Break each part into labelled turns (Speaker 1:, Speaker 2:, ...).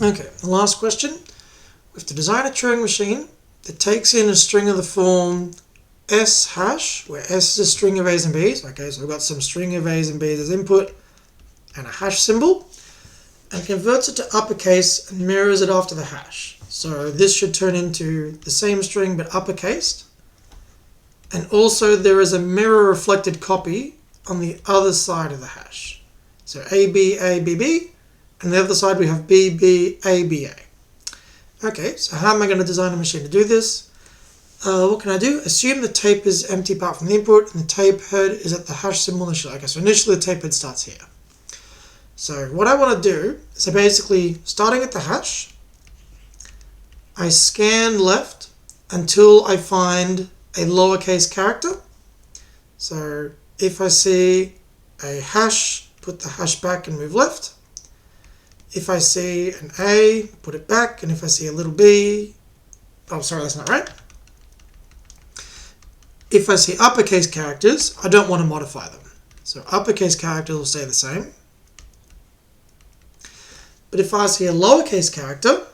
Speaker 1: Okay, the last question. We have to design a Turing machine that takes in a string of the form S hash, where S is a string of A's and B's. Okay, so we've got some string of A's and B's as input and a hash symbol, and converts it to uppercase and mirrors it after the hash. So this should turn into the same string but uppercased. And also there is a mirror reflected copy on the other side of the hash. So A, B, A, B, B, and on the other side we have B, B, A, B, A. Okay, so how am I going to design a machine to do this? What can I do? Assume the tape is empty apart from the input and the tape head is at the hash symbol initially. Okay, so initially the tape head starts here. So what I want to do, so basically starting at the hash, I scan left until I find a lowercase character. So if I see a hash, put the hash back and move left. If I see an A, put it back, and if I see a little b, oh sorry, that's not right. If I see uppercase characters, I don't want to modify them. So uppercase characters will stay the same. But if I see a lowercase character,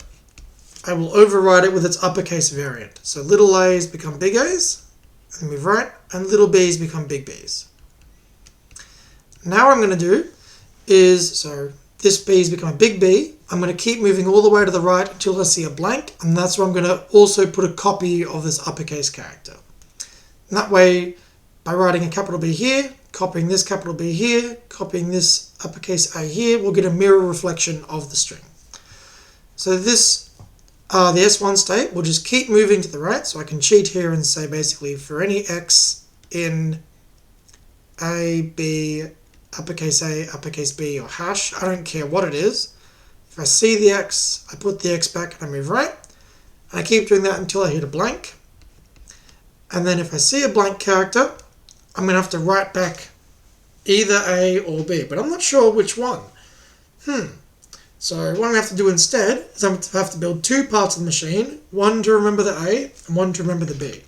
Speaker 1: I will override it with its uppercase variant. So little a's become big A's, and move right, and little b's become big B's. Now what I'm going to do is, so this b's become a big B, I'm going to keep moving all the way to the right until I see a blank, and that's where I'm going to also put a copy of this uppercase character. And that way, by writing a capital B here, copying this capital B here, copying this uppercase A here, we'll get a mirror reflection of the string. So this the S1 state will just keep moving to the right, so I can cheat here and say basically for any X in A, B, uppercase A, uppercase B, or hash, I don't care what it is. If I see the X, I put the X back and I move right. And I keep doing that until I hit a blank. And then if I see a blank character, I'm going to have to write back either A or B, but I'm not sure which one. So what I'm going to have to do instead is I'm going to have to build two parts of the machine, one to remember the A and one to remember the B.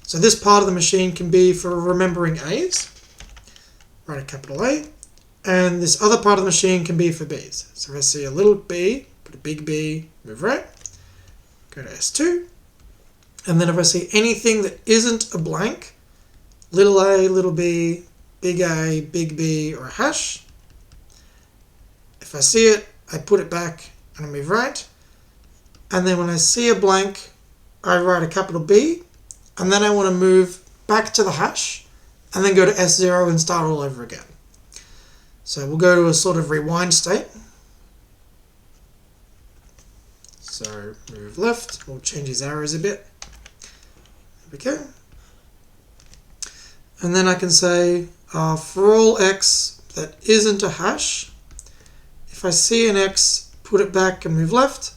Speaker 1: So this part of the machine can be for remembering A's, write a capital A, and this other part of the machine can be for B's. So if I see a little b, put a big B, move right, go to S2, and then if I see anything that isn't a blank, little a, little b, big A, big B, or a hash, if I see it, I put it back and I move right. And then when I see a blank, I write a capital B. And then I want to move back to the hash and then go to S0 and start all over again. So we'll go to a sort of rewind state. So move left. We'll change these arrows a bit. There we go. And then I can say for all X that isn't a hash, if I see an X, put it back and move left.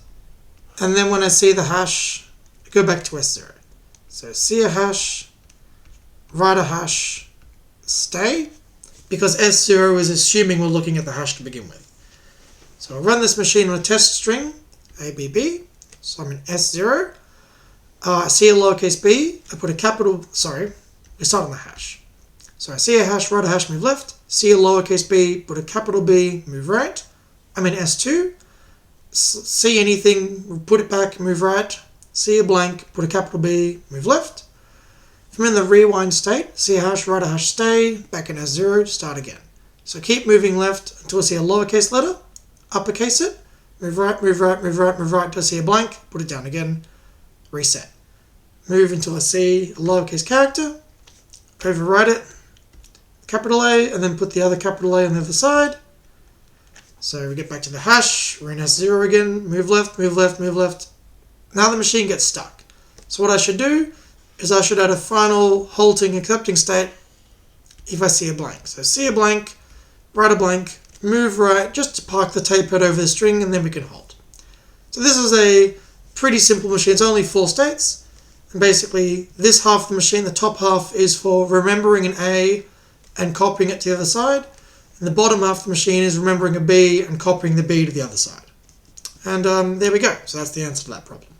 Speaker 1: And then when I see the hash, go back to S0. So see a hash, write a hash, stay, because S0 is assuming we're looking at the hash to begin with. So I'll run this machine on a test string, ABB. So I'm in S0. I see a lowercase b, I put a capital, sorry, we start on the hash. So I see a hash, write a hash, move left. See a lowercase b, put a capital B, move right. I'm in S2, see anything, put it back, move right, see a blank, put a capital B, move left. If I'm in the rewind state, see a hash, write a hash, stay, back in S0, start again. So keep moving left until I see a lowercase letter, uppercase it, move right, move right, move right, move right until I see a blank, put it down again, reset. Move until I see a lowercase character, overwrite it, capital A, and then put the other capital A on the other side. So we get back to the hash, we're in S0 again, move left, move left, move left. Now the machine gets stuck. So what I should do is I should add a final halting accepting state if I see a blank. So see a blank, write a blank, move right, just to park the tape head over the string, and then we can halt. So this is a pretty simple machine, it's only 4 states. And basically this half of the machine, the top half, is for remembering an A and copying it to the other side. And the bottom half of the machine is remembering a B and copying the B to the other side. And there we go. So that's the answer to that problem.